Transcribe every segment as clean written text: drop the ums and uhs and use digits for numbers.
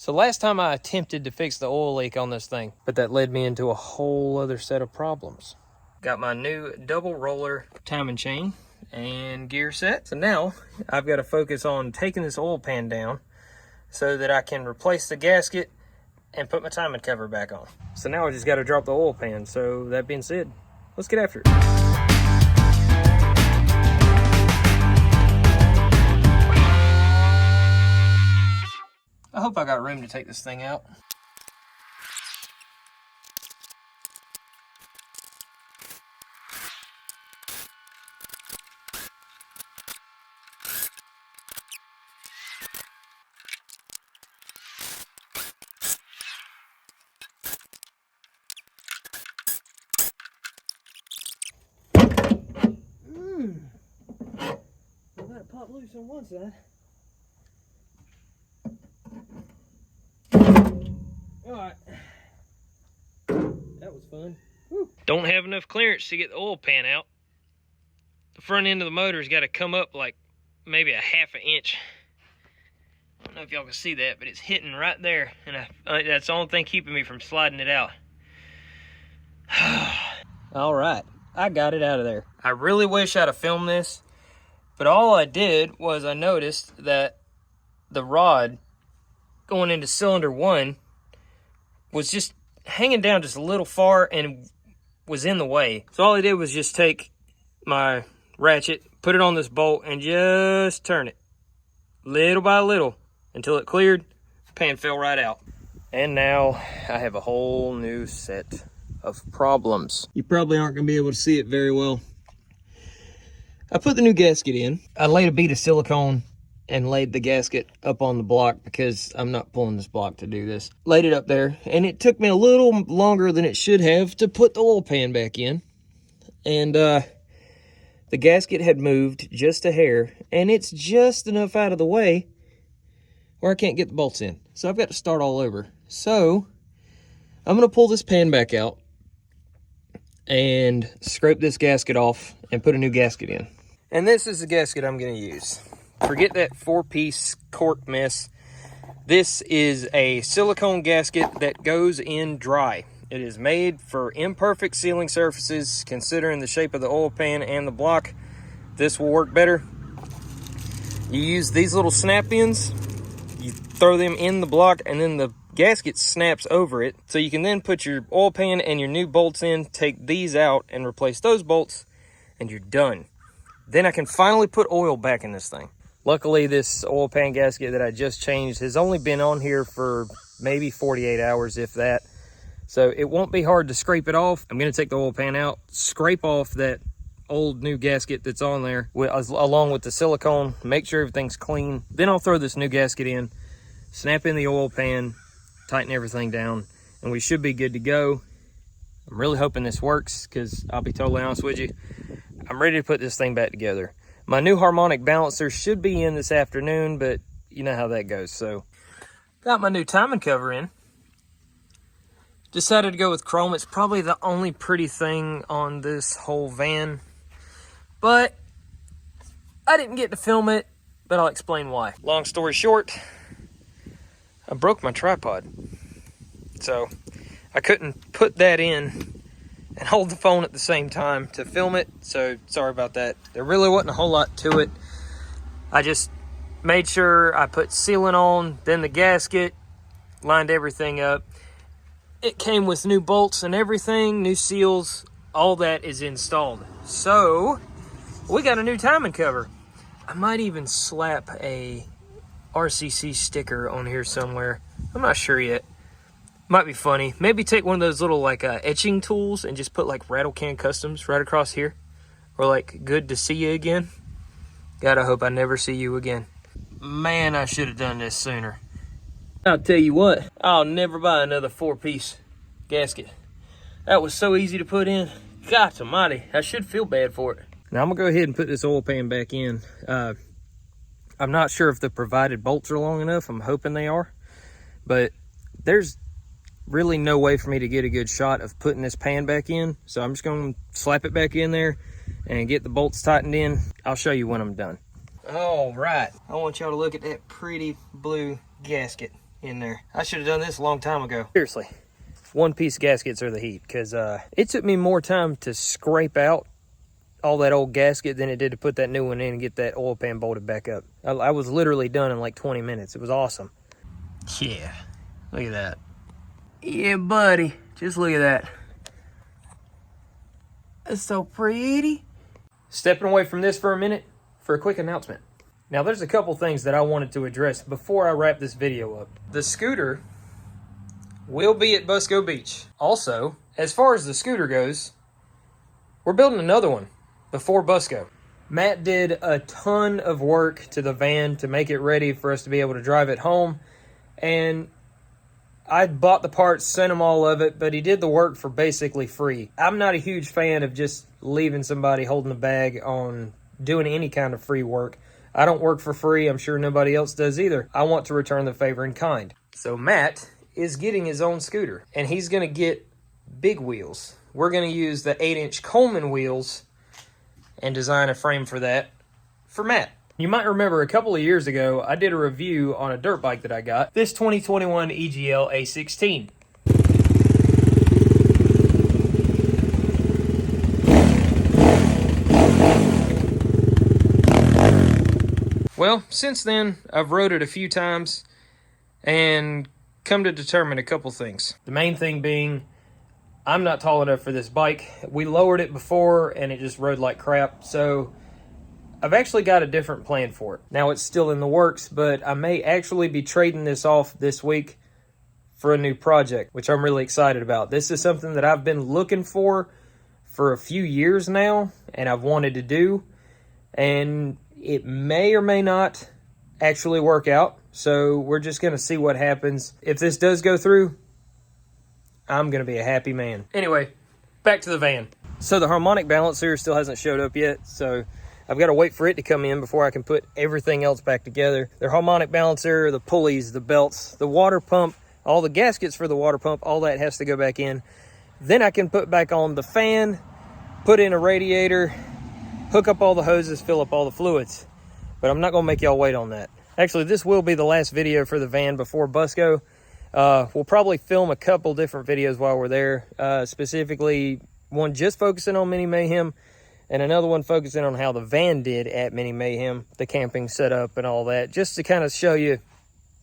So last time I attempted to fix the oil leak on this thing, but that led me into a whole other set of problems. Got my new double roller timing chain and gear set. So now I've got to focus on taking this oil pan down so that I can replace the gasket and put my timing cover back on. So now I just got to drop the oil pan. So that being said, let's get after it. I hope I got room to take this thing out. Well, that popped loose on one side. Alright. That was fun. Woo. Don't have enough clearance to get the oil pan out. The front end of the motor's got to come up like maybe a half an inch. I don't know if y'all can see that, but it's hitting right there. And that's the only thing keeping me from sliding it out. Alright, I got it out of there. I really wish I'd have filmed this, but all I did was I noticed that the rod going into cylinder 1 was just hanging down just a little far and was in the way. So all I did was just take my ratchet, put it on this bolt, and just turn it little by little until it cleared. Pan fell right out. And now I have a whole new set of problems. You probably aren't going to be able to see it very well. I put the new gasket in. I laid a bead of silicone and laid the gasket up on the block because I'm not pulling this block to do this. Laid it up there, and it took me a little longer than it should have to put the oil pan back in. And the gasket had moved just a hair, and it's just enough out of the way where I can't get the bolts in. So I've got to start all over. So I'm gonna pull this pan back out and scrape this gasket off and put a new gasket in. And this is the gasket I'm gonna use. Forget that 4-piece cork mess. This is a silicone gasket that goes in dry. It is made for imperfect sealing surfaces. Considering the shape of the oil pan and the block, this will work better. You use these little snap-ins, you throw them in the block, and then the gasket snaps over it. So you can then put your oil pan and your new bolts in, take these out, and replace those bolts, and you're done. Then I can finally put oil back in this thing. Luckily, this oil pan gasket that I just changed has only been on here for maybe 48 hours, if that. So it won't be hard to scrape it off. I'm going to take the oil pan out, scrape off that old new gasket that's on there, along with the silicone, make sure everything's clean. Then I'll throw this new gasket in, snap in the oil pan, tighten everything down, and we should be good to go. I'm really hoping this works because I'll be totally honest with you, I'm ready to put this thing back together. My new harmonic balancer should be in this afternoon, but you know how that goes. So, got my new timing cover in. Decided to go with chrome. It's probably the only pretty thing on this whole van. But I didn't get to film it, but I'll explain why. Long story short, I broke my tripod. So, I couldn't put that in and hold the phone at the same time to film it, so sorry about that. There really wasn't a whole lot to it. I just made sure I put sealant on, then the gasket, lined everything up. It came with new bolts and everything, new seals, all that is installed. So, we got a new timing cover. I might even slap a RCC sticker on here somewhere. I'm not sure yet. Might be funny. Maybe take one of those little like etching tools and just put like RattleVan Customs right across here. Or like, good to see you again. God, I hope I never see you again. Man, I should have done this sooner. I'll tell you what, I'll never buy another 4-piece gasket. That was so easy to put in. God almighty, I should feel bad for it. Now I'm gonna go ahead and put this oil pan back in. I'm not sure if the provided bolts are long enough. I'm hoping they are. But there's really no way for me to get a good shot of putting this pan back in. So I'm just gonna slap it back in there and get the bolts tightened in. I'll show you when I'm done. All right, I want y'all to look at that pretty blue gasket. in there. I should have done this a long time ago. Seriously, one-piece gaskets are the heat, because it took me more time to scrape out all that old gasket than it did to put that new one in and get that oil pan bolted back up. I was literally done in like 20 minutes. It was awesome. Yeah, look at that. Yeah, buddy, just look at that. That's so pretty. Stepping away from this for a minute for a quick announcement. Now, there's a couple things that I wanted to address before I wrap this video up. The scooter will be at Busco Beach. Also, as far as the scooter goes, we're building another one before Busco. Matt did a ton of work to the van to make it ready for us to be able to drive it home. And I bought the parts, sent him all of it, but he did the work for basically free. I'm not a huge fan of just leaving somebody holding the bag on doing any kind of free work. I don't work for free. I'm sure nobody else does either. I want to return the favor in kind. So Matt is getting his own scooter, and he's going to get big wheels. We're going to use the 8-inch Coleman wheels and design a frame for that for Matt. You might remember a couple of years ago, I did a review on a dirt bike that I got. This 2021 EGL A16. Well, since then, I've rode it a few times and come to determine a couple things. The main thing being, I'm not tall enough for this bike. We lowered it before and it just rode like crap, so I've actually got a different plan for it. Now, it's still in the works, but I may actually be trading this off this week for a new project, which I'm really excited about. This is something that I've been looking for a few years now, and I've wanted to do, and it may or may not actually work out. So we're just going to see what happens. If this does go through, I'm going to be a happy man. Anyway, back to the van. So the harmonic balancer still hasn't showed up yet, so I've got to wait for it to come in before I can put everything else back together. The harmonic balancer, the pulleys, the belts, the water pump, all the gaskets for the water pump, all that has to go back in. Then I can put back on the fan, put in a radiator, hook up all the hoses, fill up all the fluids. But I'm not going to make y'all wait on that. Actually, this will be the last video for the van before Busco. We'll probably film a couple different videos while we're there. Specifically, one just focusing on Mini Mayhem, and another one focusing on how the van did at Mini Mayhem, the camping setup and all that, just to kind of show you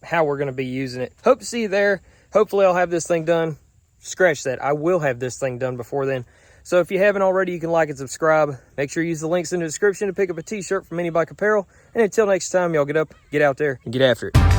how we're going to be using it. Hope to see you there. Hopefully I'll have this thing done. Scratch that. I will have this thing done before then. So if you haven't already, you can like and subscribe. Make sure you use the links in the description to pick up a t-shirt from Mini Bike Apparel. And until next time, y'all get up, get out there, and get after it.